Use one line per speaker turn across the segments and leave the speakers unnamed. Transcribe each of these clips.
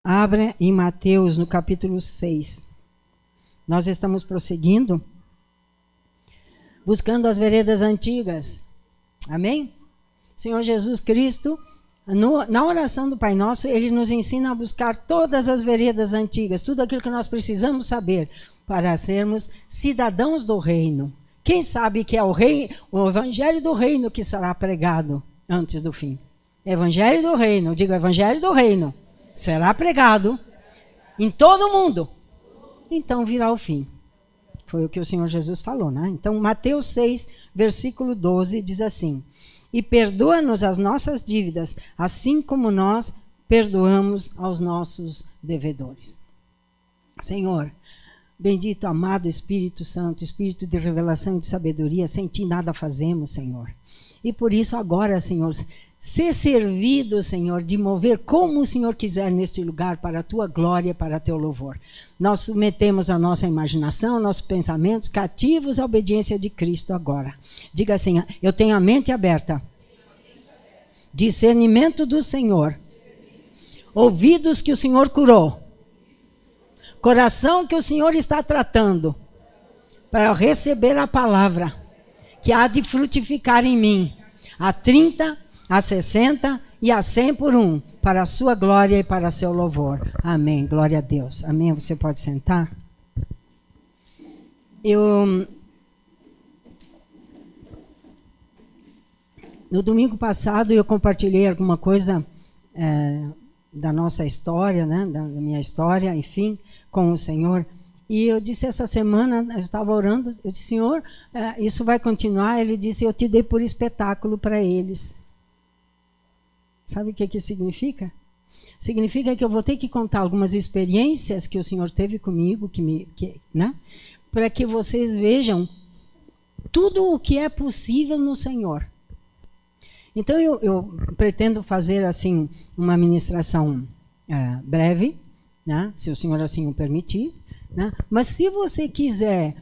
Abra em Mateus, no capítulo 6. Nós estamos prosseguindo, buscando as veredas antigas. Amém? Senhor Jesus Cristo, na oração do Pai Nosso, Ele nos ensina a buscar todas as veredas antigas, tudo aquilo que nós precisamos saber para sermos cidadãos do reino. Quem sabe que é o evangelho do reino que será pregado antes do fim? Evangelho do reino, digo evangelho do reino. Será pregado em todo o mundo. Então virá o fim. Foi o que o Senhor Jesus falou, né? Então, Mateus 6, versículo 12, diz assim: E perdoa-nos as nossas dívidas, assim como nós perdoamos aos nossos devedores. Senhor, bendito, amado Espírito Santo, Espírito de revelação e de sabedoria, sem ti nada fazemos, Senhor. E por isso agora, Senhor, ser servido, Senhor, de mover como o Senhor quiser neste lugar, para a tua glória, para teu louvor. Nós submetemos a nossa imaginação, nossos pensamentos cativos à obediência de Cristo agora. Diga assim: eu tenho a mente aberta. Discernimento do Senhor. Ouvidos que o Senhor curou. Coração que o Senhor está tratando. Para receber a palavra que há de frutificar em mim. A 30, a 60 e a 100 por um, para a sua glória e para seu louvor. Amém. Glória a Deus. Amém. Você pode sentar. No domingo passado eu compartilhei alguma coisa da nossa história, né, da minha história, enfim, com o Senhor. E eu disse essa semana, eu estava orando, eu disse: Senhor, isso vai continuar? Ele disse: eu te dei por espetáculo para eles. Sabe o que significa? Significa que eu vou ter que contar algumas experiências que o Senhor teve comigo, né? Para que vocês vejam tudo o que é possível no Senhor. Então eu pretendo fazer assim uma ministração breve, né? Se o Senhor assim o permitir, né? Mas se você quiser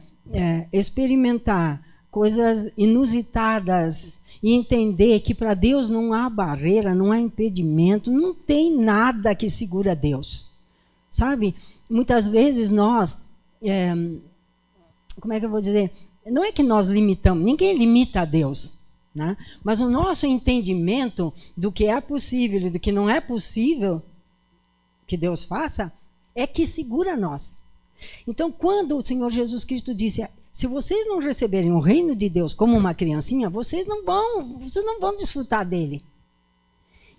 experimentar coisas inusitadas e entender que para Deus não há barreira, não há impedimento, não tem nada que segura Deus. Sabe? Muitas vezes nós, como é que eu vou dizer? Não é que nós limitamos, ninguém limita a Deus, né? Mas o nosso entendimento do que é possível e do que não é possível que Deus faça, é que segura nós. Então, quando o Senhor Jesus Cristo disse: se vocês não receberem o reino de Deus como uma criancinha, vocês não vão desfrutar dele.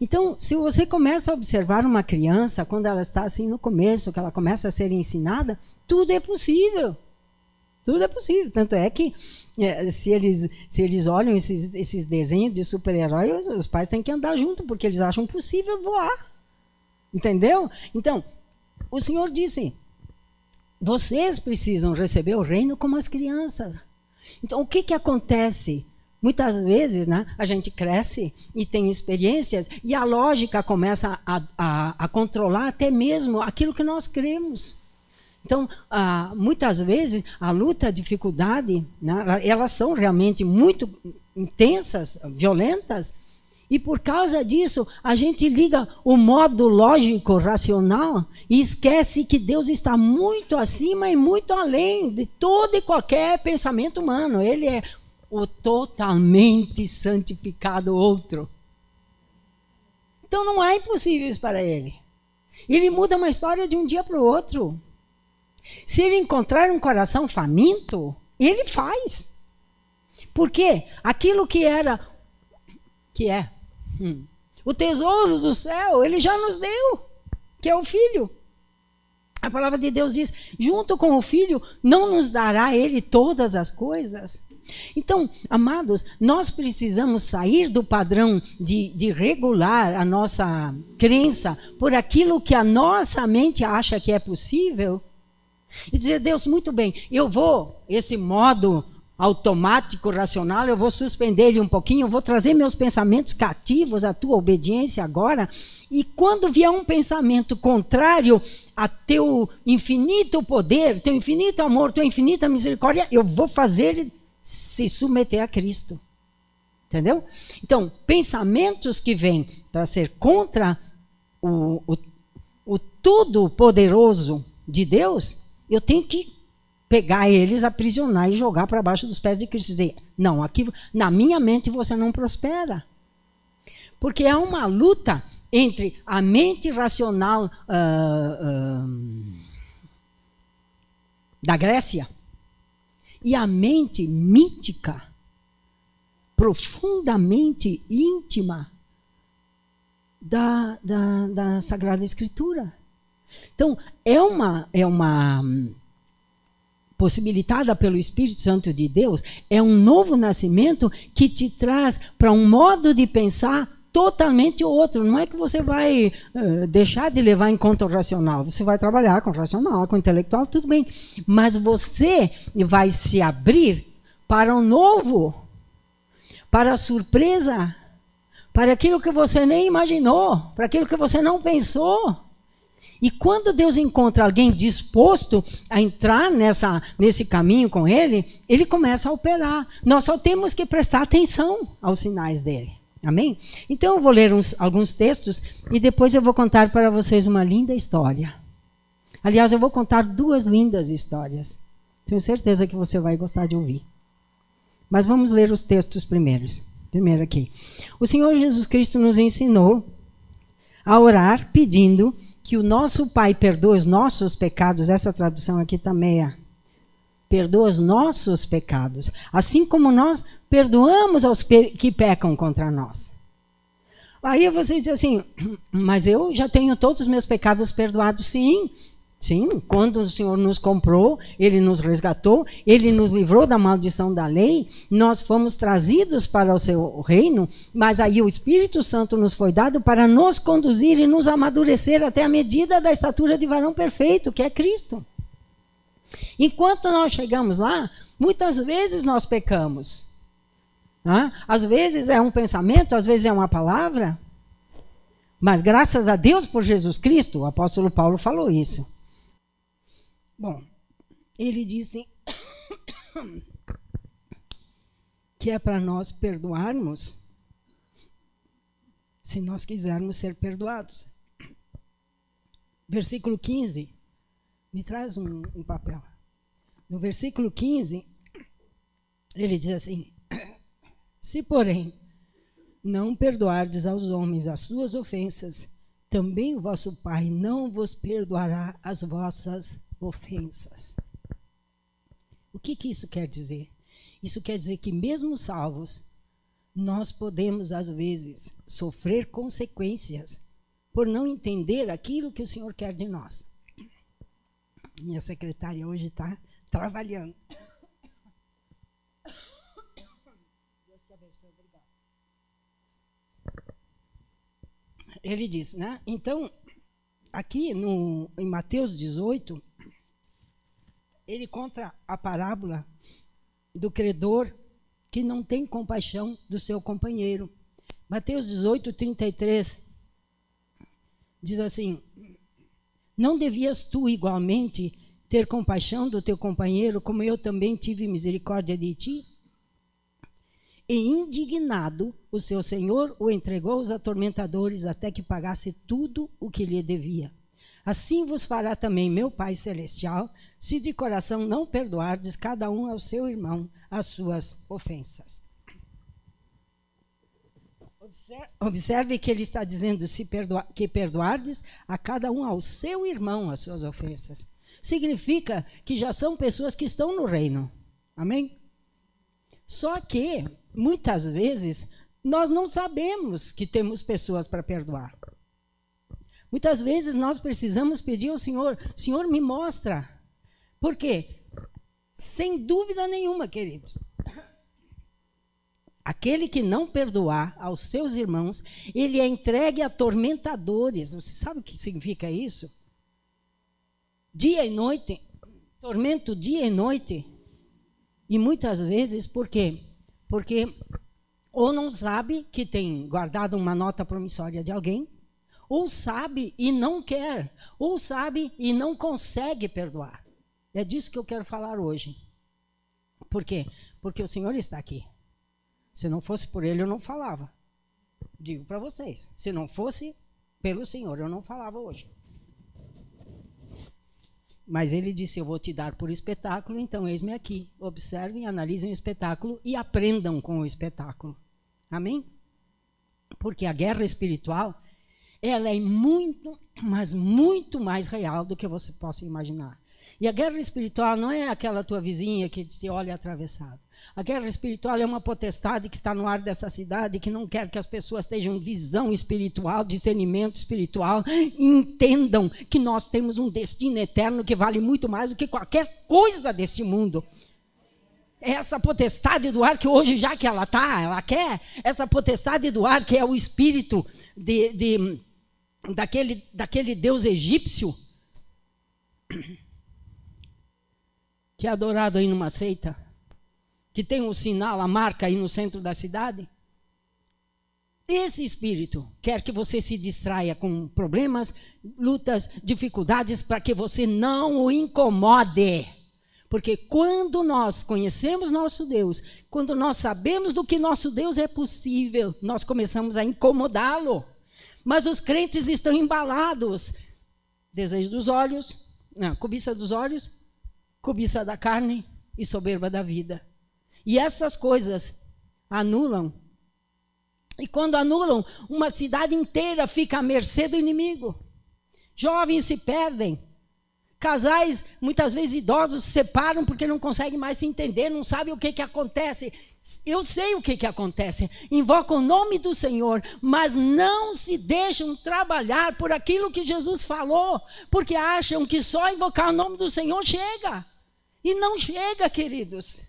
Então, se você começa a observar uma criança, quando ela está assim no começo, que ela começa a ser ensinada, tudo é possível. Tudo é possível. Tanto é que, se eles olham esses desenhos de super-heróis, os pais têm que andar junto, porque eles acham possível voar. Entendeu? Então, o Senhor disse: vocês precisam receber o reino como as crianças. Então, o que acontece? Muitas vezes, né, a gente cresce e tem experiências e a lógica começa a controlar até mesmo aquilo que nós cremos. Então, muitas vezes, a luta, a dificuldade, né, elas são realmente muito intensas, violentas. E por causa disso, a gente liga o modo lógico, racional, e esquece que Deus está muito acima e muito além de todo e qualquer pensamento humano. Ele é o totalmente santificado outro. Então não há impossíveis para ele. Ele muda uma história de um dia para o outro. Se ele encontrar um coração faminto, ele faz. Por quê? Aquilo que é o tesouro do céu, ele já nos deu, que é o Filho. A palavra de Deus diz: junto com o Filho, não nos dará ele todas as coisas? Então, amados, nós precisamos sair do padrão de regular a nossa crença por aquilo que a nossa mente acha que é possível e dizer: Deus, muito bem, esse modo automático, racional, eu vou suspender ele um pouquinho, eu vou trazer meus pensamentos cativos à tua obediência agora, e quando vier um pensamento contrário a teu infinito poder, teu infinito amor, tua infinita misericórdia, eu vou fazer ele se submeter a Cristo. Entendeu? Então, pensamentos que vêm para ser contra o o Todo-Poderoso de Deus, eu tenho que pegar eles, aprisionar e jogar para baixo dos pés de Cristo. Dizer, não, aqui na minha mente você não prospera. Porque há uma luta entre a mente racional da Grécia e a mente mítica, profundamente íntima da Sagrada Escritura. Então, é uma possibilitada pelo Espírito Santo de Deus, é um novo nascimento que te traz para um modo de pensar totalmente outro. Não é que você vai deixar de levar em conta o racional. Você vai trabalhar com o racional, com o intelectual, tudo bem. Mas você vai se abrir para o novo, para a surpresa, para aquilo que você nem imaginou, para aquilo que você não pensou. E quando Deus encontra alguém disposto a entrar nesse caminho com ele, ele começa a operar. Nós só temos que prestar atenção aos sinais dele. Amém? Então eu vou ler alguns textos e depois eu vou contar para vocês uma linda história. Aliás, eu vou contar 2 lindas histórias. Tenho certeza que você vai gostar de ouvir. Mas vamos ler os textos primeiros. Primeiro aqui. O Senhor Jesus Cristo nos ensinou a orar pedindo que o nosso Pai perdoe os nossos pecados. Essa tradução aqui está meia. Perdoa os nossos pecados, assim como nós perdoamos aos que pecam contra nós. Aí você diz assim, mas eu já tenho todos os meus pecados perdoados. Sim, sim. Quando o Senhor nos comprou, Ele nos resgatou, Ele nos livrou da maldição da lei, nós fomos trazidos para o seu reino, mas aí o Espírito Santo nos foi dado para nos conduzir e nos amadurecer até a medida da estatura de varão perfeito, que é Cristo. Enquanto nós chegamos lá, muitas vezes nós pecamos. Às vezes é um pensamento, às vezes é uma palavra. Mas graças a Deus por Jesus Cristo, o apóstolo Paulo falou isso. Bom, ele disse que é para nós perdoarmos se nós quisermos ser perdoados. Versículo 15. Me traz um papel. No versículo 15, ele diz assim: se, porém, não perdoardes aos homens as suas ofensas, também o vosso Pai não vos perdoará as vossas ofensas. O que isso quer dizer? Isso quer dizer que, mesmo salvos, nós podemos, às vezes, sofrer consequências por não entender aquilo que o Senhor quer de nós. Minha secretária hoje está trabalhando. Deus te abençoe, obrigado. Ele diz, né? Então, aqui em Mateus 18, ele conta a parábola do credor que não tem compaixão do seu companheiro. Mateus 18, 33, diz assim: não devias tu igualmente ter compaixão do teu companheiro, como eu também tive misericórdia de ti? E indignado, o seu senhor o entregou aos atormentadores até que pagasse tudo o que lhe devia. Assim vos fará também meu Pai Celestial, se de coração não perdoardes cada um ao seu irmão as suas ofensas. Observe que ele está dizendo que perdoardes a cada um ao seu irmão as suas ofensas. Significa que já são pessoas que estão no reino. Amém? Só que, muitas vezes, nós não sabemos que temos pessoas para perdoar. Muitas vezes nós precisamos pedir ao Senhor: Senhor, me mostra. Por quê? Sem dúvida nenhuma, queridos, aquele que não perdoar aos seus irmãos, ele é entregue a atormentadores. Você sabe o que significa isso? Dia e noite, tormento dia e noite. E muitas vezes, por quê? Porque ou não sabe que tem guardado uma nota promissória de alguém, ou sabe e não quer, ou sabe e não consegue perdoar. É disso que eu quero falar hoje. Por quê? Porque o Senhor está aqui. Se não fosse por Ele, eu não falava. Digo para vocês, se não fosse pelo Senhor, eu não falava hoje. Mas ele disse, eu vou te dar por espetáculo, então eis-me aqui. Observem, analisem o espetáculo e aprendam com o espetáculo. Amém? Porque a guerra espiritual, ela é muito, mas muito mais real do que você possa imaginar. E a guerra espiritual não é aquela tua vizinha que te olha atravessado. A guerra espiritual é uma potestade que está no ar dessa cidade, que não quer que as pessoas tenham visão espiritual, discernimento espiritual, e entendam que nós temos um destino eterno que vale muito mais do que qualquer coisa deste mundo. Essa potestade do ar que hoje, já que ela quer, essa potestade do ar que é o espírito daquele deus egípcio, que é adorado aí numa seita, que tem um sinal, a marca aí no centro da cidade. Esse espírito quer que você se distraia com problemas, lutas, dificuldades, para que você não o incomode. Porque quando nós conhecemos nosso Deus, quando nós sabemos do que nosso Deus é possível, nós começamos a incomodá-lo. Mas os crentes estão embalados. Desejo dos olhos, cobiça dos olhos, cobiça da carne e soberba da vida. E essas coisas anulam. E quando anulam, uma cidade inteira fica à mercê do inimigo. Jovens se perdem. Casais, muitas vezes idosos, se separam porque não conseguem mais se entender, não sabem o que acontece. Eu sei o que acontece. Invocam o nome do Senhor, mas não se deixam trabalhar por aquilo que Jesus falou, porque acham que só invocar o nome do Senhor chega. E não chega, queridos.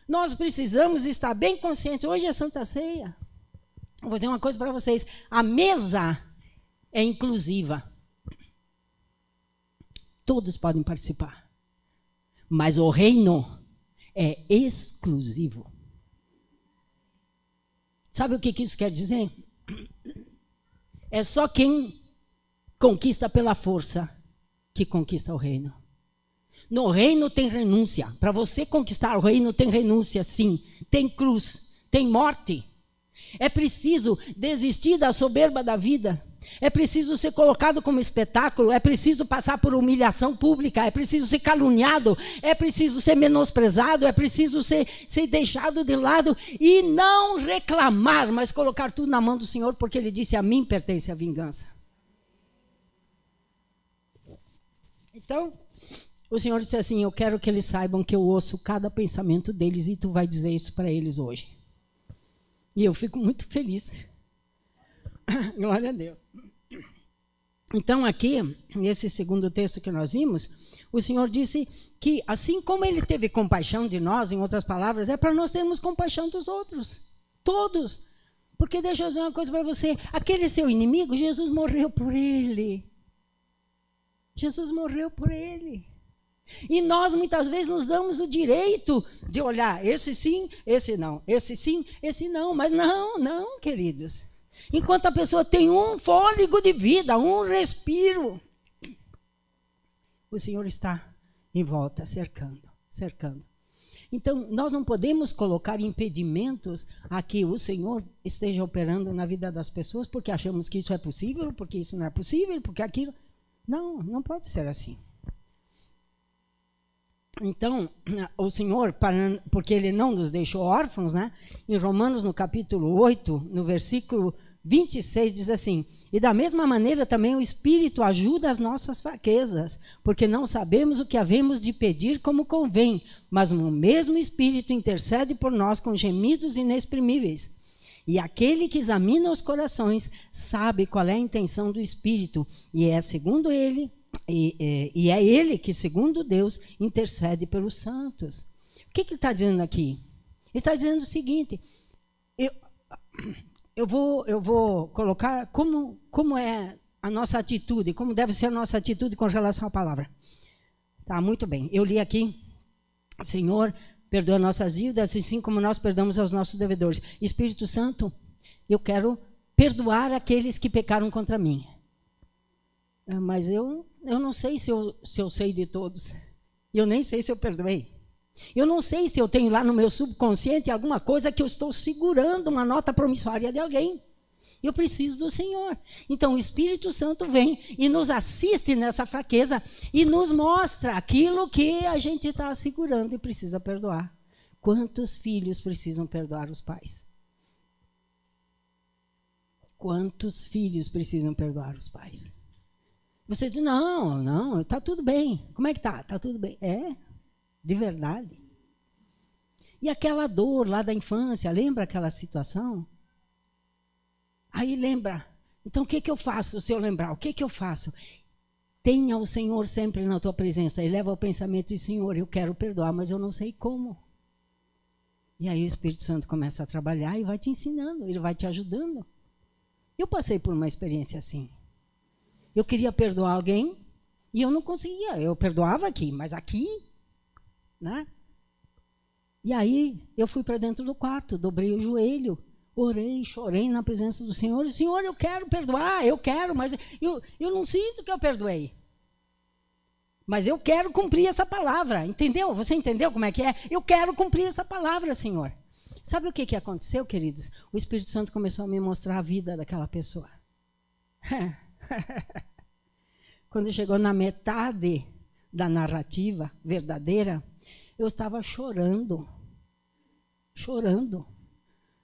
Nós precisamos estar bem conscientes. Hoje é Santa Ceia. Vou dizer uma coisa para vocês. A mesa é inclusiva. Todos podem participar. Mas o reino é exclusivo. Sabe o que isso quer dizer? É só quem conquista pela força que conquista o reino. No reino tem renúncia. Para você conquistar o reino tem renúncia, sim. Tem cruz, tem morte. É preciso desistir da soberba da vida. É preciso ser colocado como espetáculo. É preciso passar por humilhação pública. É preciso ser caluniado. É preciso ser menosprezado. É preciso ser deixado de lado. E não reclamar, mas colocar tudo na mão do Senhor, porque Ele disse, a mim pertence a vingança. Então, o Senhor disse assim, eu quero que eles saibam que eu ouço cada pensamento deles e tu vai dizer isso para eles hoje. E eu fico muito feliz. Glória a Deus. Então aqui, nesse segundo texto que nós vimos, o Senhor disse que assim como Ele teve compaixão de nós, em outras palavras, é para nós termos compaixão dos outros. Todos. Porque deixa eu dizer uma coisa para você, aquele seu inimigo, Jesus morreu por ele. Jesus morreu por ele. E nós muitas vezes nos damos o direito de olhar, esse sim, esse não, esse sim, esse não. Mas não, queridos. Enquanto a pessoa tem um fôlego de vida, um respiro, o Senhor está em volta, cercando. Então, nós não podemos colocar impedimentos a que o Senhor esteja operando na vida das pessoas, porque achamos que isso é possível, porque isso não é possível, porque aquilo... Não pode ser assim. Então, o Senhor, porque Ele não nos deixou órfãos, né? Em Romanos, no capítulo 8, no versículo 26, diz assim, e da mesma maneira também o Espírito ajuda as nossas fraquezas, porque não sabemos o que havemos de pedir como convém, mas o mesmo Espírito intercede por nós com gemidos inexprimíveis. E aquele que examina os corações sabe qual é a intenção do Espírito, e é segundo Ele... E é Ele que, segundo Deus, intercede pelos santos. O que ele está dizendo aqui? Ele está dizendo o seguinte, eu vou colocar como é a nossa atitude, como deve ser a nossa atitude com relação à palavra. Tá, muito bem. Eu li aqui, Senhor, perdoa nossas dívidas, assim como nós perdoamos aos nossos devedores. Espírito Santo, eu quero perdoar aqueles que pecaram contra mim. Mas eu não sei se eu sei de todos. Eu nem sei se eu perdoei. Eu não sei se eu tenho lá no meu subconsciente alguma coisa que eu estou segurando uma nota promissória de alguém. Eu preciso do Senhor. Então o Espírito Santo vem e nos assiste nessa fraqueza e nos mostra aquilo que a gente está segurando e precisa perdoar. Quantos filhos precisam perdoar os pais? Quantos filhos precisam perdoar os pais? Você diz, não, está tudo bem. Como é que está? Está tudo bem. É, de verdade. E aquela dor lá da infância, lembra aquela situação? Aí lembra. Então o que eu faço se eu lembrar? O que eu faço? Tenha o Senhor sempre na tua presença. E leva ao pensamento e Senhor, eu quero perdoar, mas eu não sei como. E aí o Espírito Santo começa a trabalhar e vai te ensinando, ele vai te ajudando. Eu passei por uma experiência assim. Eu queria perdoar alguém e eu não conseguia. Eu perdoava aqui, mas aqui, né? E aí eu fui para dentro do quarto, dobrei o joelho, orei, chorei na presença do Senhor. Senhor, eu quero perdoar, eu quero, mas eu não sinto que eu perdoei. Mas eu quero cumprir essa palavra, entendeu? Você entendeu como é que é? Eu quero cumprir essa palavra, Senhor. Sabe o que aconteceu, queridos? O Espírito Santo começou a me mostrar a vida daquela pessoa. Quando chegou na metade da narrativa verdadeira, eu estava chorando. Chorando.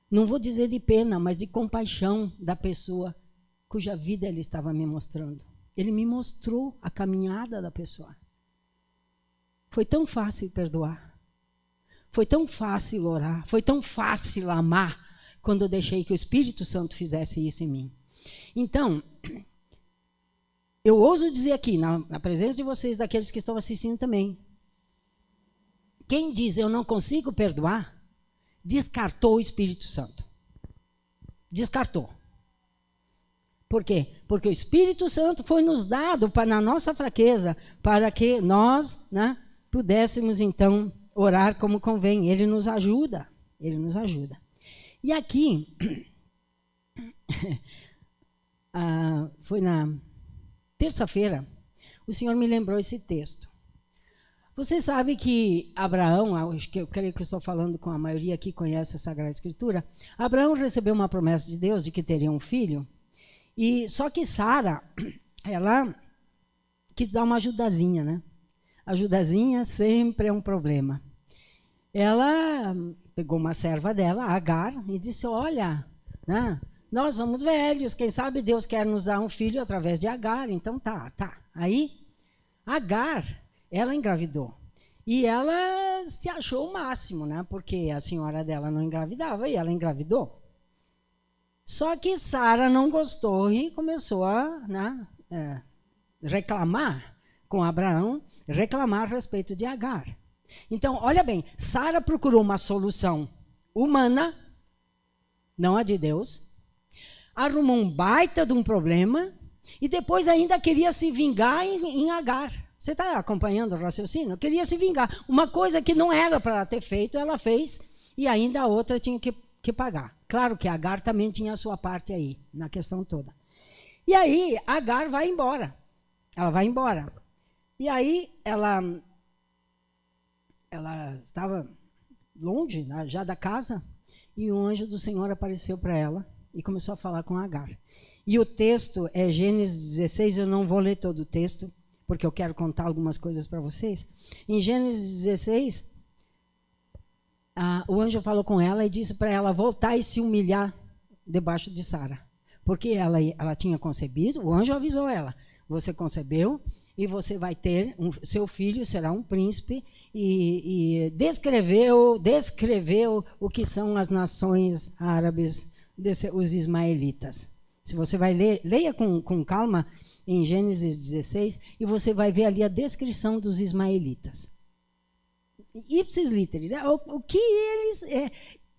Não vou dizer de pena, mas de compaixão da pessoa cuja vida ele estava me mostrando. Ele me mostrou a caminhada da pessoa. Foi tão fácil perdoar. Foi tão fácil orar. Foi tão fácil amar quando eu deixei que o Espírito Santo fizesse isso em mim. Então, eu ouso dizer aqui, na presença de vocês, daqueles que estão assistindo também, quem diz eu não consigo perdoar, descartou o Espírito Santo. Descartou. Por quê? Porque o Espírito Santo foi nos dado na nossa fraqueza, para que nós, né, pudéssemos então orar como convém. Ele nos ajuda. Ele nos ajuda. E aqui, foi na terça-feira, o Senhor me lembrou esse texto. Você sabe que Abraão, acho que eu creio que eu estou falando com a maioria aqui que conhece a Sagrada Escritura, Abraão recebeu uma promessa de Deus de que teria um filho, e só que Sara, ela quis dar uma ajudazinha, né? Ajudazinha sempre é um problema. Ela pegou uma serva dela, Agar, e disse, olha, né, nós somos velhos, quem sabe Deus quer nos dar um filho através de Agar, então tá. Aí, Agar, ela engravidou. E ela se achou o máximo, né? Porque a senhora dela não engravidava e ela engravidou. Só que Sara não gostou e começou a reclamar com Abraão, reclamar a respeito de Agar. Então, olha bem, Sara procurou uma solução humana, não a de Deus, arrumou um baita de um problema e depois ainda queria se vingar em Agar. Você está acompanhando o raciocínio? Queria se vingar. Uma coisa que não era para ela ter feito, ela fez, e ainda a outra tinha que pagar. Claro que Agar também tinha a sua parte aí, na questão toda. E aí, Agar vai embora. Ela vai embora. E aí, ela estava longe, né, já da casa, e o anjo do Senhor apareceu para ela e começou a falar com Agar. E o texto é Gênesis 16, eu não vou ler todo o texto, porque eu quero contar algumas coisas para vocês. Em Gênesis 16, o anjo falou com ela e disse para ela voltar e se humilhar debaixo de Sara. Porque ela tinha concebido, o anjo avisou ela, você concebeu e você vai ter, seu filho será um príncipe, e descreveu o que são as nações árabes, os ismaelitas. Se você vai ler, leia com calma em Gênesis 16, e você vai ver ali a descrição dos ismaelitas. Ipsis literis, o que eles...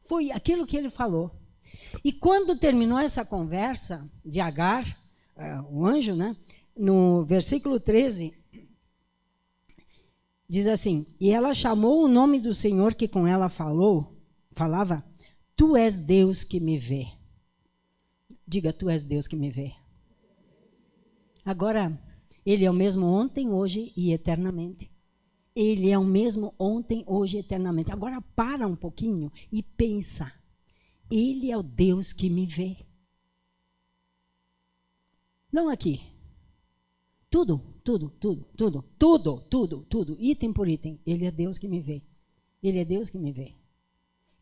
foi aquilo que ele falou. E quando terminou essa conversa de Agar, o anjo, né, no versículo 13, diz assim, e ela chamou o nome do Senhor que com ela falava, tu és Deus que me vê. Diga, tu és Deus que me vê. Agora, ele é o mesmo ontem, hoje e eternamente. Ele é o mesmo ontem, hoje e eternamente. Agora, para um pouquinho e pensa. Ele é o Deus que me vê. Não aqui. Tudo, item por item. Ele é Deus que me vê. Ele é Deus que me vê.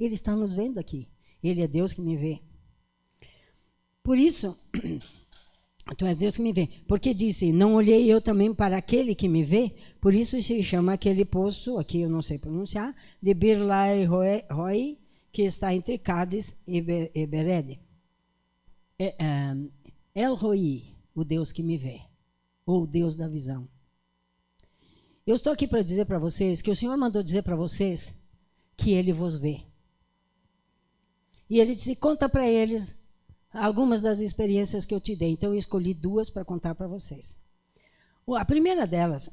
Ele está nos vendo aqui. Ele é Deus que me vê. Por isso, tu és Deus que me vê. Porque disse, não olhei eu também para aquele que me vê, por isso se chama aquele poço, aqui eu não sei pronunciar, de Birlai Roi, que está entre Cádiz e Bered. El Roi, o Deus que me vê, ou o Deus da visão. Eu estou aqui para dizer para vocês que o Senhor mandou dizer para vocês que Ele vos vê. E Ele disse, conta para eles algumas das experiências que eu te dei. Então, eu escolhi 2 para contar para vocês. A primeira delas,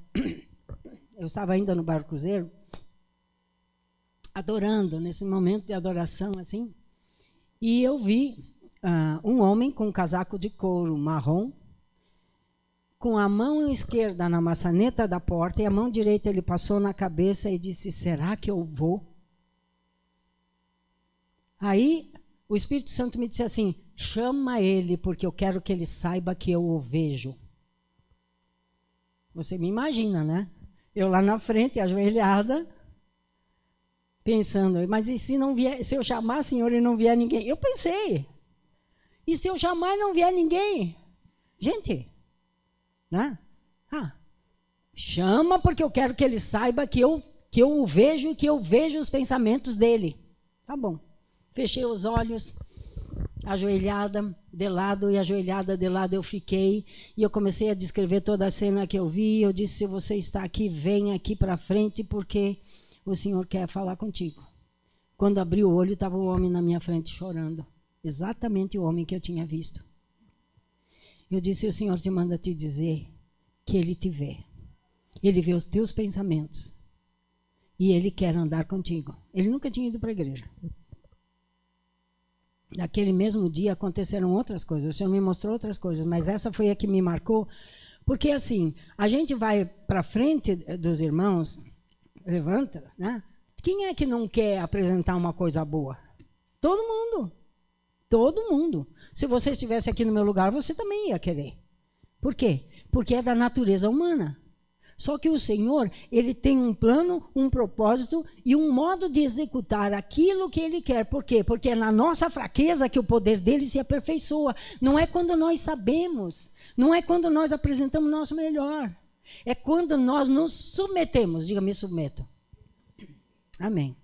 eu estava ainda no Barco Cruzeiro, adorando, nesse momento de adoração, assim, e eu vi um homem com um casaco de couro marrom, com a mão esquerda na maçaneta da porta e a mão direita ele passou na cabeça e disse, será que eu vou? Aí o Espírito Santo me disse assim, chama ele, porque eu quero que ele saiba que eu o vejo. Você me imagina, né? Eu lá na frente, ajoelhada, pensando, mas e se não vier, se eu chamar, Senhor, e não vier ninguém? Eu pensei, e se eu chamar e não vier ninguém? Gente, né? Chama, porque eu quero que ele saiba que eu o vejo e que eu vejo os pensamentos dele. Tá bom. Fechei os olhos, ajoelhada de lado e ajoelhada de lado eu fiquei. E eu comecei a descrever toda a cena que eu vi. Eu disse, se você está aqui, venha aqui para frente, porque o Senhor quer falar contigo. Quando abri o olho, estava o homem na minha frente chorando. Exatamente o homem que eu tinha visto. Eu disse, o Senhor te manda te dizer que Ele te vê. Ele vê os teus pensamentos. E Ele quer andar contigo. Ele nunca tinha ido para a igreja. Naquele mesmo dia aconteceram outras coisas. O Senhor me mostrou outras coisas, mas essa foi a que me marcou. Porque assim, a gente vai para frente dos irmãos, levanta, né? Quem é que não quer apresentar uma coisa boa? Todo mundo. Todo mundo. Se você estivesse aqui no meu lugar, você também ia querer. Por quê? Porque é da natureza humana. Só que o Senhor, Ele tem um plano, um propósito e um modo de executar aquilo que Ele quer. Por quê? Porque é na nossa fraqueza que o poder dEle se aperfeiçoa. Não é quando nós sabemos, não é quando nós apresentamos o nosso melhor. É quando nós nos submetemos. Diga, me submeto. Amém.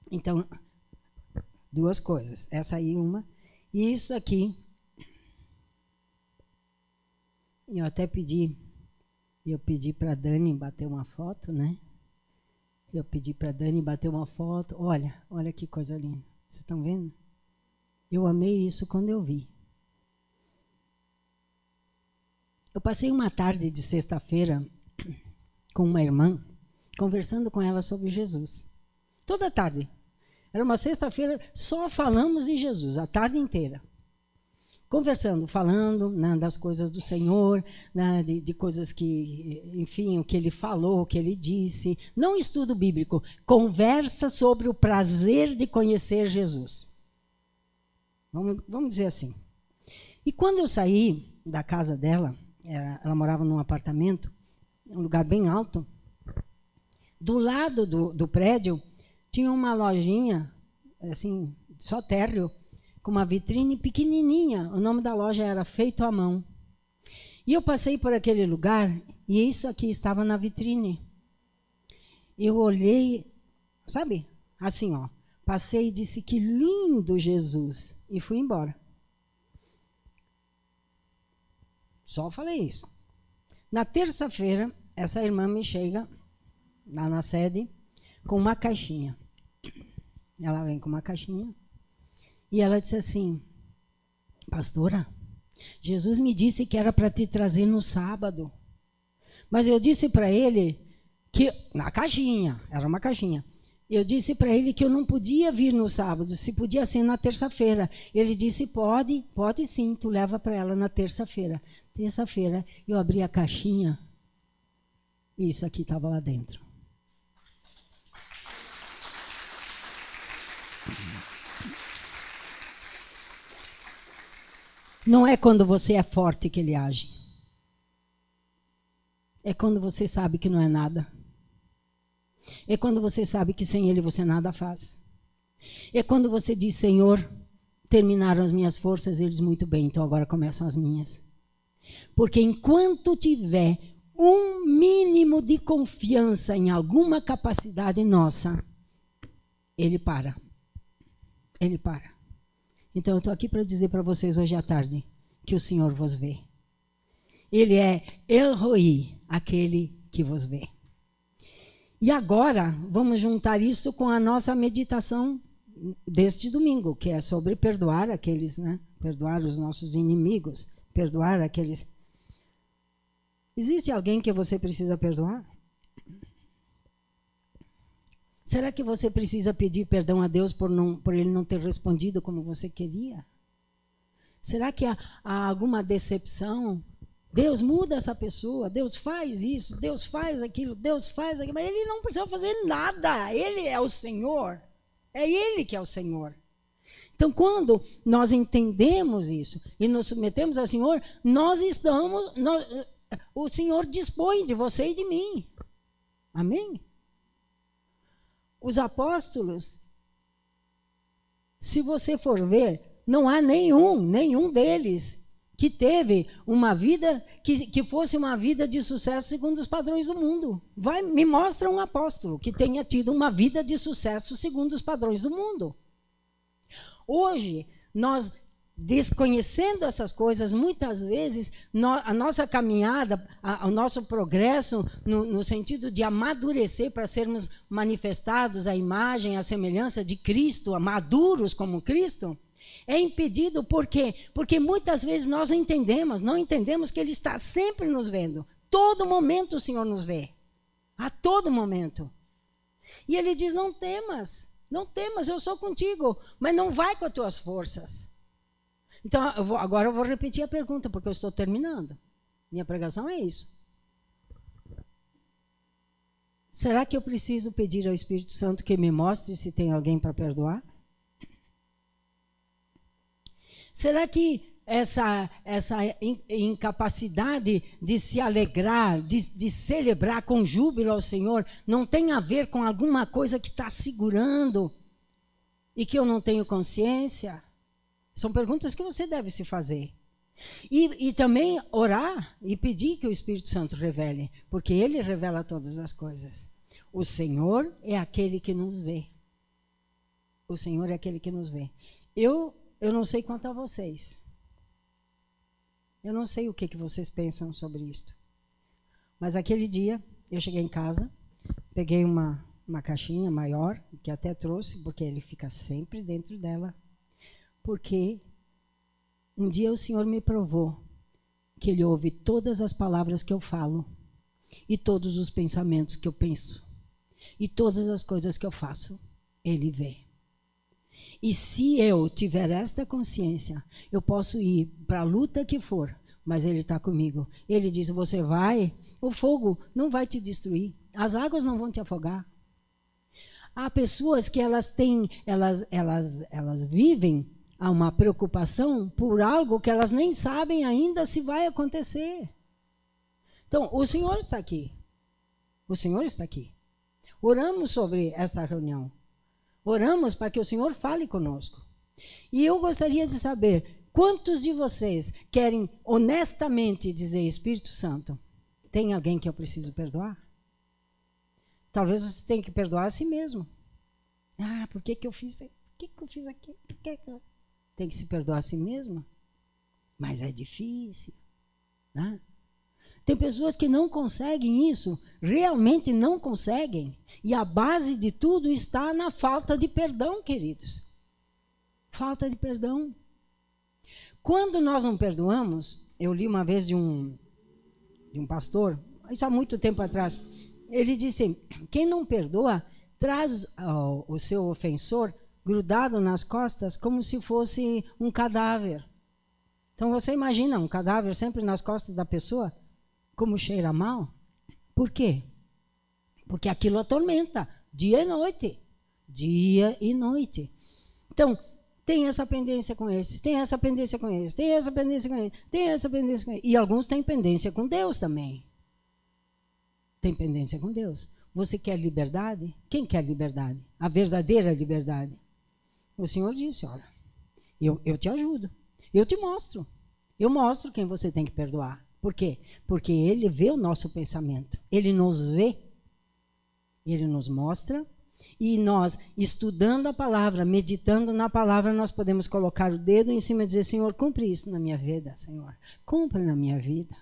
Então, 2 coisas. Essa aí uma. E isso aqui, eu até pedi para a Dani bater uma foto, né? Eu pedi para a Dani bater uma foto. Olha que coisa linda. Vocês estão vendo? Eu amei isso quando eu vi. Eu passei uma tarde de sexta-feira com uma irmã, conversando com ela sobre Jesus. Toda tarde. Era uma sexta-feira, só falamos de Jesus, a tarde inteira. Conversando, falando, né, das coisas do Senhor, né, de coisas que, enfim, o que Ele falou, o que Ele disse. Não estudo bíblico, conversa sobre o prazer de conhecer Jesus. Vamos dizer assim. E quando eu saí da casa dela, ela morava num apartamento, um lugar bem alto, do lado do prédio tinha uma lojinha, assim, só térreo, com uma vitrine pequenininha. O nome da loja era Feito à Mão. E eu passei por aquele lugar e isso aqui estava na vitrine. Eu olhei, sabe, assim, ó, passei e disse, que lindo Jesus, e fui embora. Só falei isso. Na terça-feira, essa irmã me chega lá na sede com uma caixinha. Ela vem com uma caixinha. E ela disse assim, pastora, Jesus me disse que era para te trazer no sábado. Mas eu disse para ele que, na caixinha, era uma caixinha, eu disse para ele que eu não podia vir no sábado, se podia ser na terça-feira. Ele disse, pode sim, tu leva para ela na terça-feira. Terça-feira, eu abri a caixinha e isso aqui estava lá dentro. Não é quando você é forte que ele age. É quando você sabe que não é nada. É quando você sabe que sem ele você nada faz. É quando você diz, Senhor, terminaram as minhas forças, eles muito bem, então agora começam as minhas. Porque enquanto tiver um mínimo de confiança em alguma capacidade nossa, ele para. Ele para. Então eu estou aqui para dizer para vocês hoje à tarde que o Senhor vos vê. Ele é El Roi, aquele que vos vê. E agora vamos juntar isso com a nossa meditação deste domingo, que é sobre perdoar aqueles, né? Perdoar os nossos inimigos, perdoar aqueles. Existe alguém que você precisa perdoar? Será que você precisa pedir perdão a Deus por ele não ter respondido como você queria? Será que há alguma decepção? Deus muda essa pessoa, Deus faz isso, Deus faz aquilo, mas ele não precisa fazer nada, ele é o Senhor, é ele que é o Senhor. Então, quando nós entendemos isso e nos submetemos ao Senhor, o Senhor dispõe de você e de mim. Amém? Os apóstolos, se você for ver, não há nenhum deles que teve uma vida que fosse uma vida de sucesso segundo os padrões do mundo. Me mostra um apóstolo que tenha tido uma vida de sucesso segundo os padrões do mundo. Hoje, nós, desconhecendo essas coisas, muitas vezes, a nossa caminhada, o nosso progresso, no sentido de amadurecer para sermos manifestados à imagem, à semelhança de Cristo, maduros como Cristo, é impedido por quê? Porque muitas vezes nós não entendemos que Ele está sempre nos vendo. Todo momento o Senhor nos vê. A todo momento. E Ele diz, não temas, eu sou contigo, mas não vai com as tuas forças. Então, agora eu vou repetir a pergunta, porque eu estou terminando. Minha pregação é isso. Será que eu preciso pedir ao Espírito Santo que me mostre se tem alguém para perdoar? Será que essa incapacidade de se alegrar, de celebrar com júbilo ao Senhor, não tem a ver com alguma coisa que está segurando e que eu não tenho consciência? São perguntas que você deve se fazer. E também orar e pedir que o Espírito Santo revele, porque Ele revela todas as coisas. O Senhor é aquele que nos vê. O Senhor é aquele que nos vê. Eu não sei quanto a vocês. Eu não sei o que vocês pensam sobre isto. Mas aquele dia, eu cheguei em casa, peguei uma caixinha maior, que até trouxe, porque ele fica sempre dentro dela. Porque um dia o Senhor me provou que Ele ouve todas as palavras que eu falo, e todos os pensamentos que eu penso, e todas as coisas que eu faço, Ele vê. E se eu tiver esta consciência, eu posso ir para a luta que for, mas Ele está comigo. Ele diz, você vai, o fogo não vai te destruir, as águas não vão te afogar. Há pessoas que elas vivem a uma preocupação por algo que elas nem sabem ainda se vai acontecer. Então, o Senhor está aqui. O Senhor está aqui. Oramos sobre esta reunião. Oramos para que o Senhor fale conosco. E eu gostaria de saber, quantos de vocês querem honestamente dizer, Espírito Santo, tem alguém que eu preciso perdoar? Talvez você tenha que perdoar a si mesmo. Por que eu fiz aqui? Por que eu fiz aqui? Tem que se perdoar a si mesmo? Mas é difícil. Né? Tem pessoas que não conseguem isso, realmente não conseguem. E a base de tudo está na falta de perdão, queridos. Falta de perdão. Quando nós não perdoamos, eu li uma vez de um pastor, isso há muito tempo atrás, ele disse, quem não perdoa, traz o seu ofensor grudado nas costas como se fosse um cadáver. Então você imagina um cadáver sempre nas costas da pessoa, como cheira mal? Por quê? Porque aquilo atormenta, dia e noite. Dia e noite. Então, tem essa pendência com esse, tem essa pendência com esse, tem essa pendência com esse, tem essa pendência com esse. E alguns têm pendência com Deus também. Tem pendência com Deus. Você quer liberdade? Quem quer liberdade? A verdadeira liberdade. O Senhor disse, olha, eu te ajudo, eu te mostro. Eu mostro quem você tem que perdoar. Por quê? Porque Ele vê o nosso pensamento. Ele nos vê. Ele nos mostra. E nós, estudando a palavra, meditando na palavra, nós podemos colocar o dedo em cima e dizer, Senhor, cumpre isso na minha vida, Senhor. Cumpre na minha vida.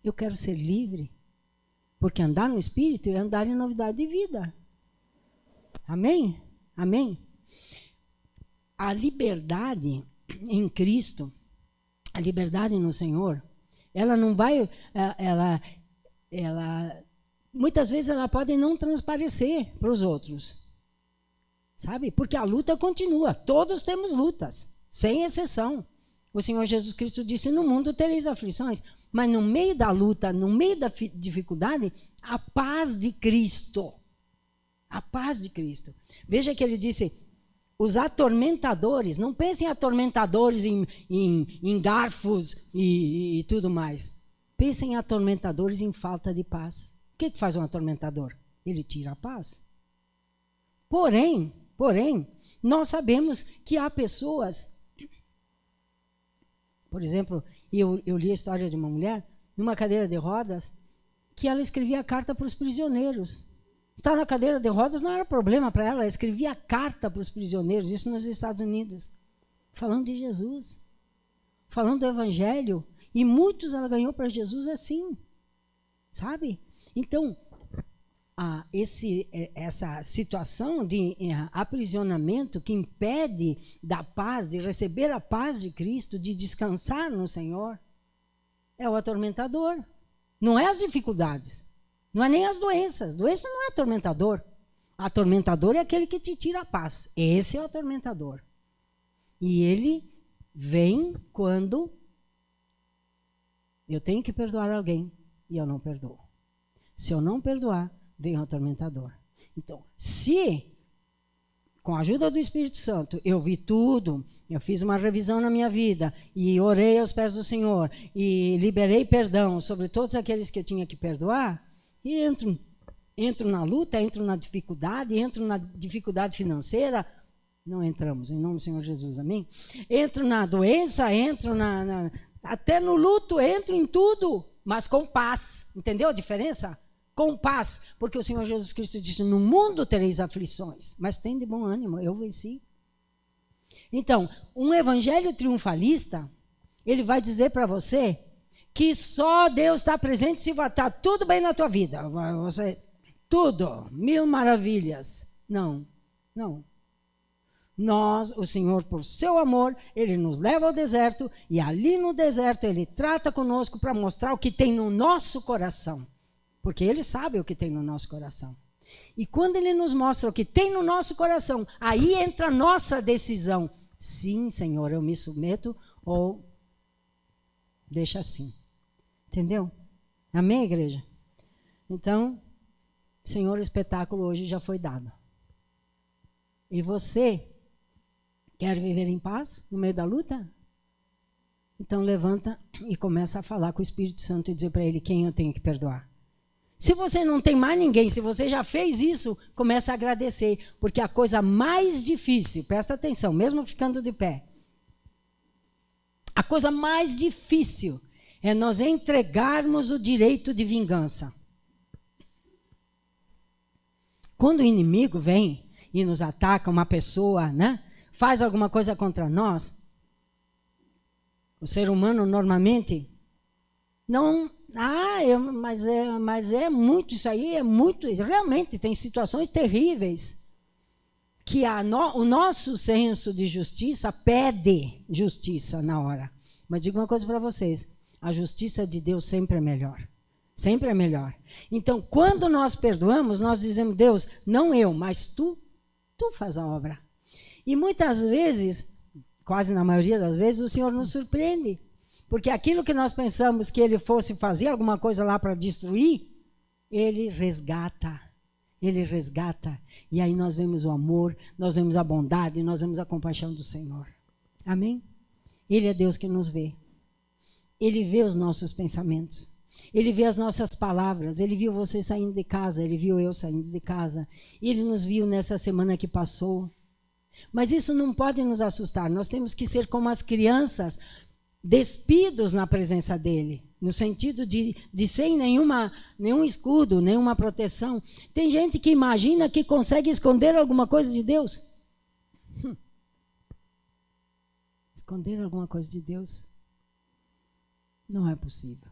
Eu quero ser livre. Porque andar no Espírito é andar em novidade de vida. Amém? Amém? A liberdade em Cristo, a liberdade no Senhor, ela não vai... Muitas vezes ela pode não transparecer para os outros. Sabe? Porque a luta continua. Todos temos lutas, sem exceção. O Senhor Jesus Cristo disse, no mundo tereis aflições. Mas no meio da luta, no meio da dificuldade, a paz de Cristo. A paz de Cristo. Veja que ele disse, os atormentadores, não pensem em atormentadores em garfos e tudo mais. Pensem em atormentadores em falta de paz. O que faz um atormentador? Ele tira a paz. Porém, nós sabemos que há pessoas... Por exemplo, eu li a história de uma mulher, numa cadeira de rodas, que ela escrevia carta para os prisioneiros. Estar na cadeira de rodas não era problema para ela, ela escrevia carta para os prisioneiros, isso nos Estados Unidos, falando de Jesus, falando do Evangelho, e muitos ela ganhou para Jesus assim, sabe? Então, essa situação de aprisionamento que impede da paz, de receber a paz de Cristo, de descansar no Senhor, é o atormentador. Não é as dificuldades, não é nem as doenças. Doença não é atormentador. Atormentador é aquele que te tira a paz. Esse é o atormentador. E ele vem quando eu tenho que perdoar alguém e eu não perdoo. Se eu não perdoar, vem o atormentador. Então, se, com a ajuda do Espírito Santo, eu vi tudo, eu fiz uma revisão na minha vida, e orei aos pés do Senhor, e liberei perdão sobre todos aqueles que eu tinha que perdoar, e entro na luta, entro na dificuldade financeira, não entramos, em nome do Senhor Jesus, amém? Entro na doença, até no luto, entro em tudo, mas com paz. Entendeu a diferença? Com paz, porque o Senhor Jesus Cristo disse, no mundo tereis aflições, mas tem de bom ânimo, eu venci. Então, um evangelho triunfalista, ele vai dizer para você que só Deus está presente se vai estar tudo bem na tua vida. Tudo, 1000 maravilhas. Não. Nós, o Senhor, por seu amor, Ele nos leva ao deserto, e ali no deserto Ele trata conosco para mostrar o que tem no nosso coração. Porque Ele sabe o que tem no nosso coração. E quando Ele nos mostra o que tem no nosso coração, aí entra a nossa decisão. Sim, Senhor, eu me submeto, ou deixa assim. Entendeu? Amém, igreja? Então, Senhor, o espetáculo hoje já foi dado. E você quer viver em paz no meio da luta? Então levanta e começa a falar com o Espírito Santo e dizer para ele quem eu tenho que perdoar. Se você não tem mais ninguém, se você já fez isso, começa a agradecer, porque a coisa mais difícil, presta atenção, mesmo ficando de pé, a coisa mais difícil é nós entregarmos o direito de vingança. Quando o inimigo vem e nos ataca, uma pessoa, né, faz alguma coisa contra nós, o ser humano normalmente não... mas é muito, isso aí é muito... Realmente tem situações terríveis que o nosso senso de justiça pede justiça na hora. Mas digo uma coisa para vocês, a justiça de Deus sempre é melhor. Sempre é melhor. Então, quando nós perdoamos, nós dizemos, Deus, não eu, mas tu faz a obra. E muitas vezes, quase na maioria das vezes, o Senhor nos surpreende. Porque aquilo que nós pensamos que Ele fosse fazer alguma coisa lá para destruir, Ele resgata, Ele resgata. E aí nós vemos o amor, nós vemos a bondade, nós vemos a compaixão do Senhor. Amém? Ele é Deus que nos vê. Ele vê os nossos pensamentos. Ele vê as nossas palavras. Ele viu você saindo de casa, ele viu eu saindo de casa. Ele nos viu nessa semana que passou. Mas isso não pode nos assustar. Nós temos que ser como as crianças, despidos na presença dele, no sentido de sem nenhum escudo, nenhuma proteção. Tem gente que imagina que consegue esconder alguma coisa de Deus. Esconder alguma coisa de Deus não é possível.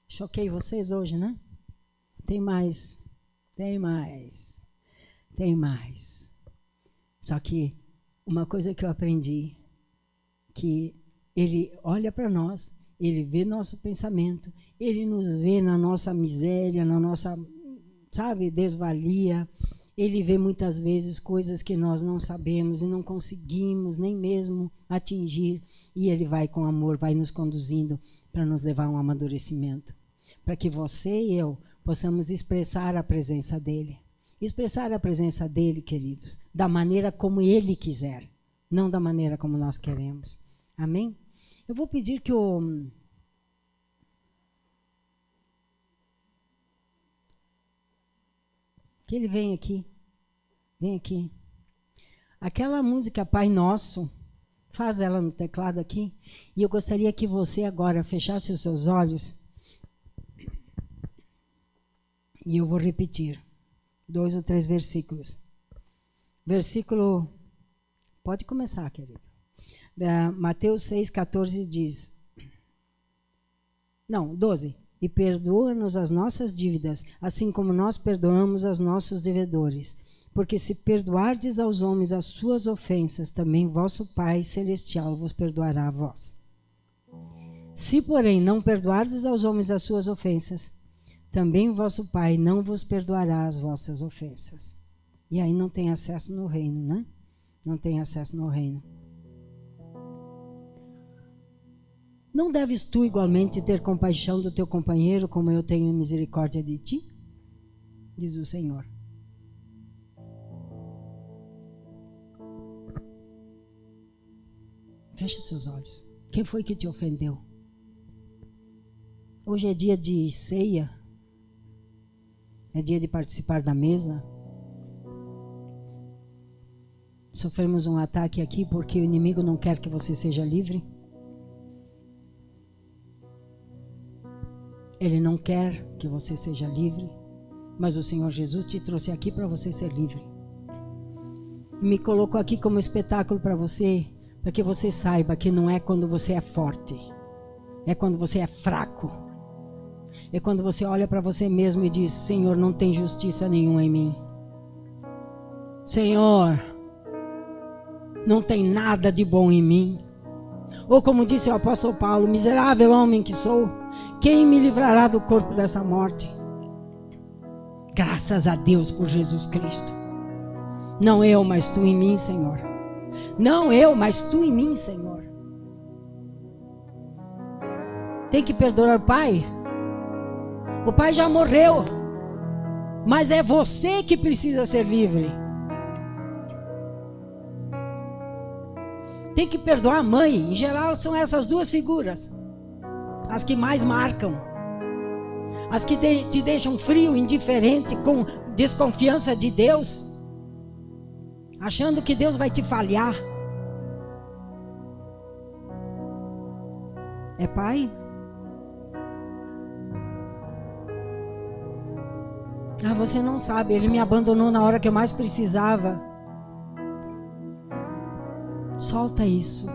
Choquei vocês hoje, né? Tem mais. Só que uma coisa que eu aprendi, que ele olha para nós, ele vê nosso pensamento, ele nos vê na nossa miséria, na nossa, desvalia. Ele vê muitas vezes coisas que nós não sabemos e não conseguimos nem mesmo atingir. E ele vai com amor, vai nos conduzindo para nos levar a um amadurecimento. Para que você e eu possamos expressar a presença dele. Expressar a presença dele, queridos, da maneira como ele quiser, não da maneira como nós queremos. Amém? Eu vou pedir que ele venha aqui. Vem aqui. Aquela música Pai Nosso, faz ela no teclado aqui. E eu gostaria que você agora fechasse os seus olhos. E eu vou repetir 2 ou 3 versículos. Versículo, pode começar, querido. Mateus 6,14 diz, 12. E perdoa-nos as nossas dívidas, assim como nós perdoamos aos nossos devedores. Porque se perdoardes aos homens as suas ofensas, também vosso Pai Celestial vos perdoará a vós. Se, porém, não perdoardes aos homens as suas ofensas, também vosso Pai não vos perdoará as vossas ofensas. E aí não tem acesso no reino, né? Não tem acesso no reino. Não deves tu igualmente ter compaixão do teu companheiro, como eu tenho misericórdia de ti? Diz o Senhor. Feche seus olhos. Quem foi que te ofendeu? Hoje é dia de ceia. É dia de participar da mesa. Sofremos um ataque aqui porque o inimigo não quer que você seja livre. Ele não quer que você seja livre. Mas o Senhor Jesus te trouxe aqui para você ser livre. E me colocou aqui como espetáculo para você, para que você saiba que não é quando você é forte. É quando você é fraco. É quando você olha para você mesmo e diz, Senhor, não tem justiça nenhuma em mim. Senhor, não tem nada de bom em mim. Ou como disse o apóstolo Paulo, miserável homem que sou, quem me livrará do corpo dessa morte? Graças a Deus por Jesus Cristo. Não eu, mas tu em mim, Senhor. Não eu, mas tu em mim, Senhor. Tem que perdoar o pai? O pai já morreu. Mas é você que precisa ser livre. Tem que perdoar a mãe. Em geral são essas duas figuras as que mais marcam. As que te deixam frio, indiferente, com desconfiança de Deus, achando que Deus vai te falhar. É pai? Você não sabe, ele me abandonou na hora que eu mais precisava. Solta isso.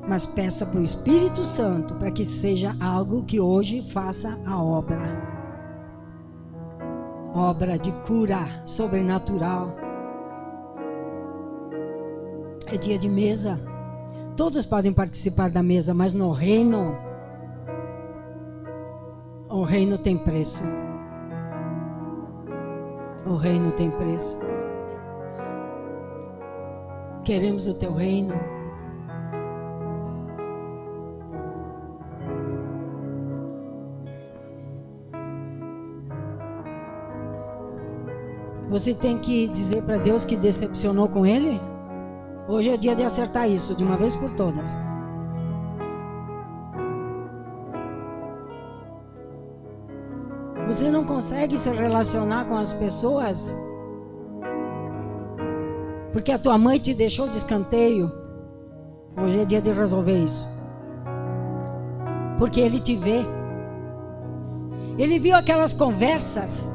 Mas peça para o Espírito Santo para que seja algo que hoje faça a obra. Obra de cura sobrenatural. É dia de mesa. Todos podem participar da mesa, mas no reino, o reino tem preço. O reino tem preço. Queremos o teu reino. Você tem que dizer para Deus que decepcionou com Ele? Hoje é dia de acertar isso, de uma vez por todas. Você não consegue se relacionar com as pessoas porque a tua mãe te deixou de escanteio. Hoje é dia de resolver isso. Porque Ele te vê. Ele viu aquelas conversas.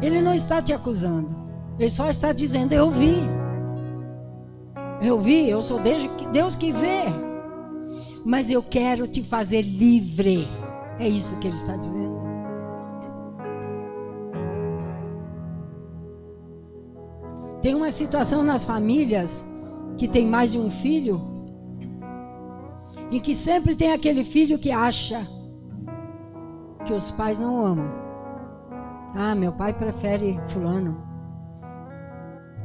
Ele não está te acusando. Ele só está dizendo: eu vi. Eu vi, eu sou Deus que vê. Mas eu quero te fazer livre. É isso que Ele está dizendo. Tem uma situação nas famílias que tem mais de um filho, e que sempre tem aquele filho que acha que os pais não amam. Ah, meu pai prefere fulano.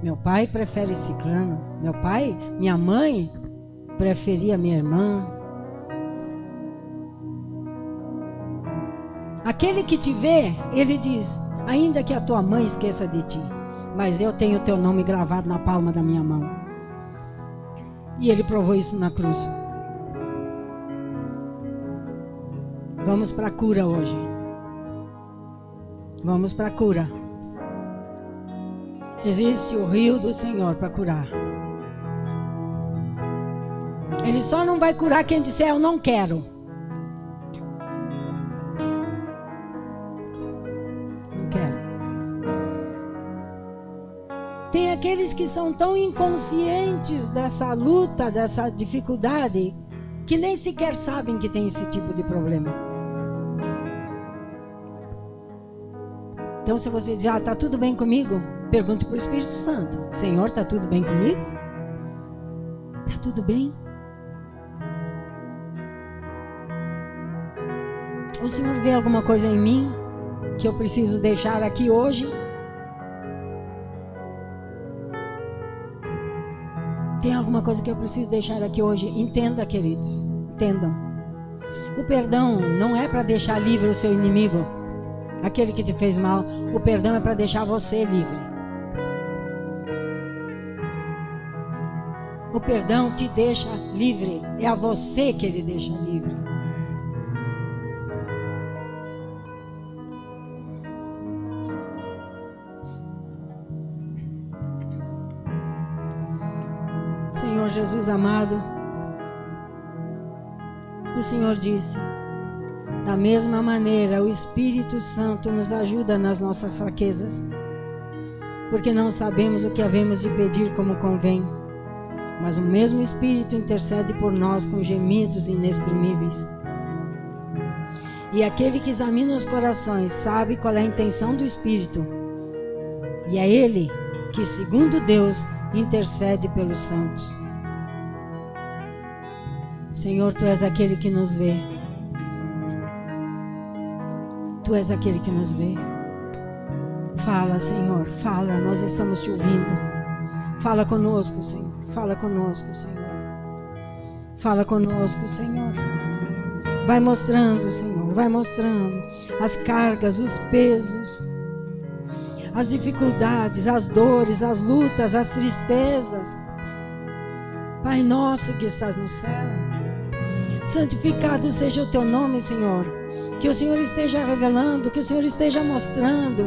Meu pai prefere ciclano. Minha mãe preferia minha irmã. Aquele que te vê, ele diz: ainda que a tua mãe esqueça de ti, mas eu tenho o teu nome gravado na palma da minha mão. E Ele provou isso na cruz. Vamos para a cura hoje. Vamos para a cura. Existe o rio do Senhor para curar. Ele só não vai curar quem disser: eu não quero. Não quero. Tem aqueles que são tão inconscientes dessa luta, dessa dificuldade, que nem sequer sabem que tem esse tipo de problema. Então, se você diz: está tudo bem comigo? Pergunte para o Espírito Santo: Senhor, está tudo bem comigo? Está tudo bem? O Senhor vê alguma coisa em mim que eu preciso deixar aqui hoje? Tem alguma coisa que eu preciso deixar aqui hoje? Entenda, queridos, entendam. O perdão não é para deixar livre o seu inimigo, aquele que te fez mal. O perdão é para deixar você livre. O perdão te deixa livre. É a você que Ele deixa livre. Senhor Jesus amado, o Senhor disse: da mesma maneira o Espírito Santo nos ajuda nas nossas fraquezas, porque não sabemos o que havemos de pedir como convém, mas o mesmo Espírito intercede por nós com gemidos inexprimíveis. E aquele que examina os corações sabe qual é a intenção do Espírito, e é Ele que, segundo Deus, intercede pelos santos. Senhor, Tu és aquele que nos vê. Tu és aquele que nos vê. Fala, Senhor, fala, nós estamos Te ouvindo. Fala conosco, Senhor. Fala conosco, Senhor. Fala conosco, Senhor. Vai mostrando, Senhor, vai mostrando as cargas, os pesos, as dificuldades, as dores, as lutas, as tristezas. Pai nosso que estás no céu, santificado seja o Teu nome, Senhor. Que o Senhor esteja revelando, que o Senhor esteja mostrando,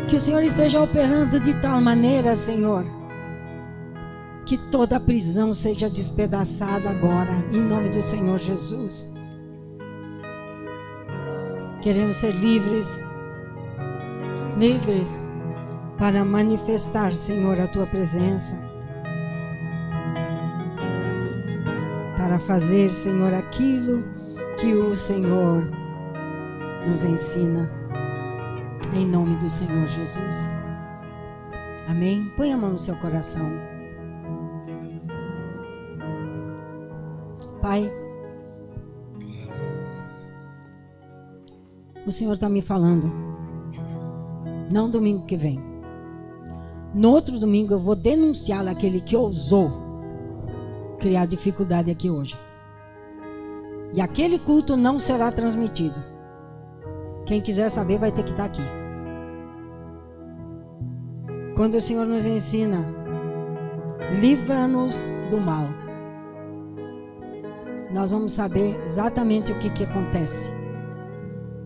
que o Senhor esteja operando de tal maneira, Senhor, que toda a prisão seja despedaçada agora, em nome do Senhor Jesus. Queremos ser livres, livres para manifestar, Senhor, a Tua presença, para fazer, Senhor, aquilo que o Senhor nos ensina, em nome do Senhor Jesus. Amém? Põe a mão no seu coração. Pai, o Senhor está me falando, não domingo que vem, no outro domingo eu vou denunciar aquele que ousou criar dificuldade aqui hoje. E aquele culto não será transmitido. Quem quiser saber vai ter que estar aqui. Quando o Senhor nos ensina, livra-nos do mal, nós vamos saber exatamente o que acontece.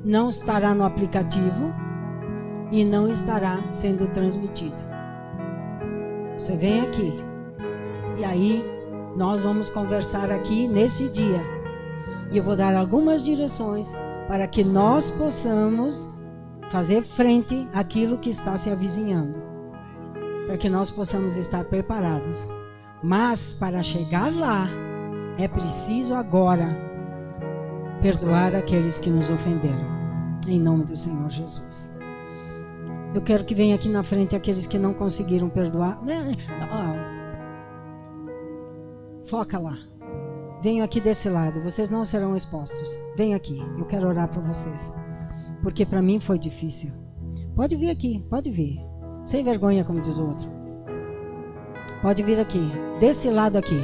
Não estará no aplicativo e não estará sendo transmitido. Você vem aqui e aí nós vamos conversar aqui nesse dia e eu vou dar algumas direções para que nós possamos fazer frente àquilo que está se avizinhando, para que nós possamos estar preparados. Mas para chegar lá é preciso agora perdoar aqueles que nos ofenderam, em nome do Senhor Jesus. Eu quero que venha aqui na frente aqueles que não conseguiram perdoar. Foca lá. Venham aqui desse lado, vocês não serão expostos. Venham aqui, eu quero orar por vocês, porque para mim foi difícil. Pode vir aqui, pode vir, sem vergonha, como diz o outro. Pode vir aqui, desse lado aqui.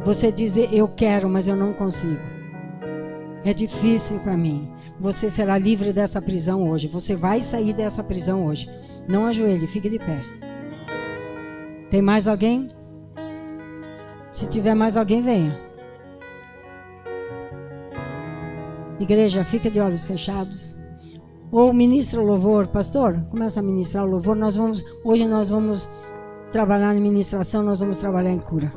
Você dizer, eu quero, mas eu não consigo. É difícil para mim. Você será livre dessa prisão hoje. Você vai sair dessa prisão hoje. Não ajoelhe, fique de pé. Tem mais alguém? Se tiver mais alguém, venha. Igreja, fica de olhos fechados. Ou ministra o louvor. Pastor, começa a ministrar o louvor. Hoje nós vamos trabalhar em ministração, nós vamos trabalhar em cura.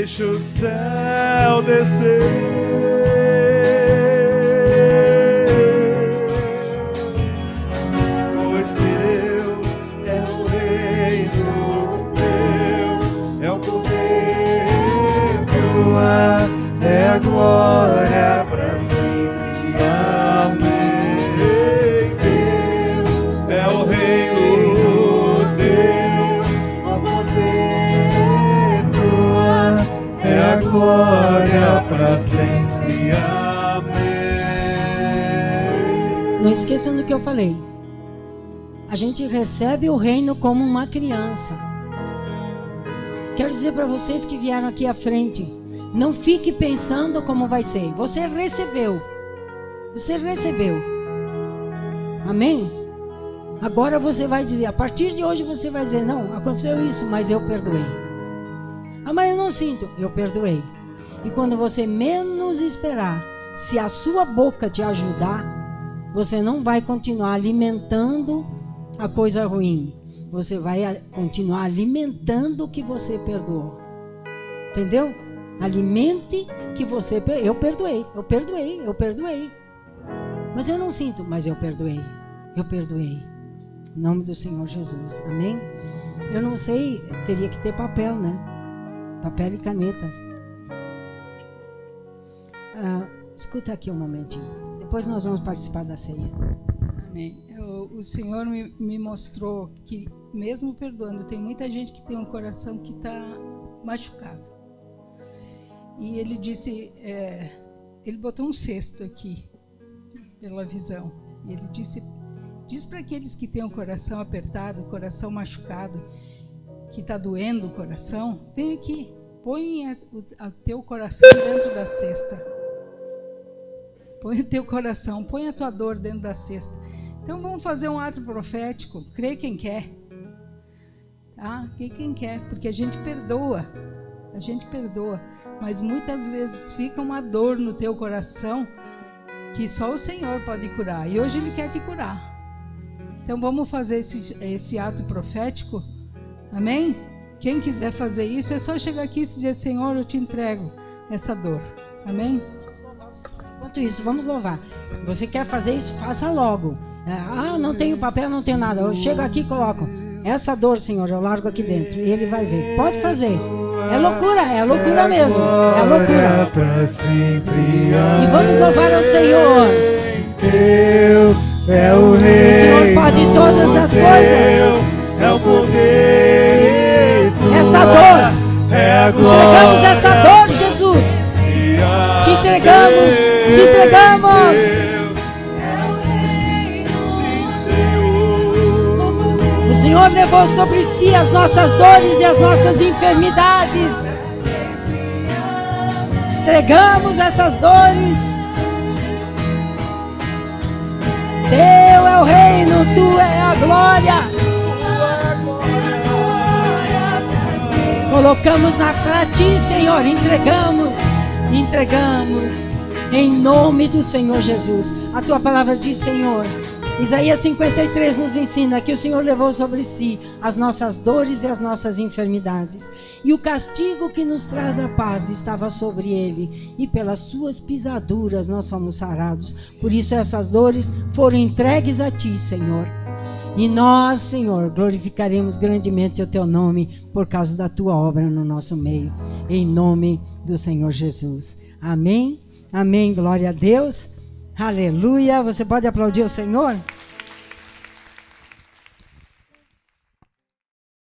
deixa o céu descer. Pois teu é o reino, teu é o poder, tua é a glória para sempre. Amém. Teu é o reino, teu é o poder, tua é a glória para sempre. Amém.
Não esqueçam do que eu falei. A gente recebe o reino como uma criança. Quero dizer para vocês que vieram aqui à frente, não fique pensando como vai ser. Você recebeu. Você recebeu. Amém? Agora você vai dizer, a partir de hoje você vai dizer, não, aconteceu isso, mas eu perdoei. Ah, mas eu não sinto. Eu perdoei. E quando você menos esperar, se a sua boca te ajudar, você não vai continuar alimentando a coisa ruim. Você vai continuar alimentando o que você perdoou. Entendeu? Alimente que você... Eu perdoei, eu perdoei, eu perdoei. Mas eu não sinto, mas eu perdoei. Eu perdoei. Em nome do Senhor Jesus. Amém? Eu não sei, teria que ter papel, né? Papel e canetas. Escuta aqui um momentinho. Depois nós vamos participar da ceia.
Amém. O Senhor me mostrou que, mesmo perdoando, tem muita gente que tem um coração que está machucado. E ele disse, ele botou um cesto aqui, pela visão. E ele disse, diz para aqueles que têm o coração apertado, o coração machucado, que está doendo o coração, vem aqui, põe o teu coração dentro da cesta. Põe o teu coração, põe a tua dor dentro da cesta. Então vamos fazer um ato profético, crê quem quer. Tá? Crê quem quer, porque a gente perdoa, mas muitas vezes fica uma dor no teu coração que só o Senhor pode curar, e hoje Ele quer te curar. Então vamos fazer esse ato profético, amém? Quem quiser fazer isso, é só chegar aqui e dizer, Senhor, eu te entrego essa dor, amém?
Enquanto isso, vamos louvar. Você quer fazer isso, faça logo. Não tenho papel, não tenho nada. Eu chego aqui e coloco. Essa dor, Senhor, eu largo aqui dentro. E Ele vai ver. Pode fazer. É loucura mesmo. É loucura. E vamos louvar ao Senhor. O Senhor pode todas as coisas.
É o poder.
Essa dor. Entregamos essa dor, Jesus. Te entregamos. Te entregamos. O Senhor levou sobre si as nossas dores e as nossas enfermidades. Entregamos essas dores. Teu é o reino, tu é a glória. Colocamos para ti, Senhor, entregamos, em nome do Senhor Jesus. A tua palavra diz, Senhor, Isaías 53 nos ensina que o Senhor levou sobre si as nossas dores e as nossas enfermidades. E o castigo que nos traz a paz estava sobre ele. E pelas suas pisaduras nós fomos sarados. Por isso essas dores foram entregues a ti, Senhor. E nós, Senhor, glorificaremos grandemente o teu nome por causa da tua obra no nosso meio. Em nome do Senhor Jesus. Amém. Amém. Glória a Deus. Aleluia. Você pode aplaudir o Senhor?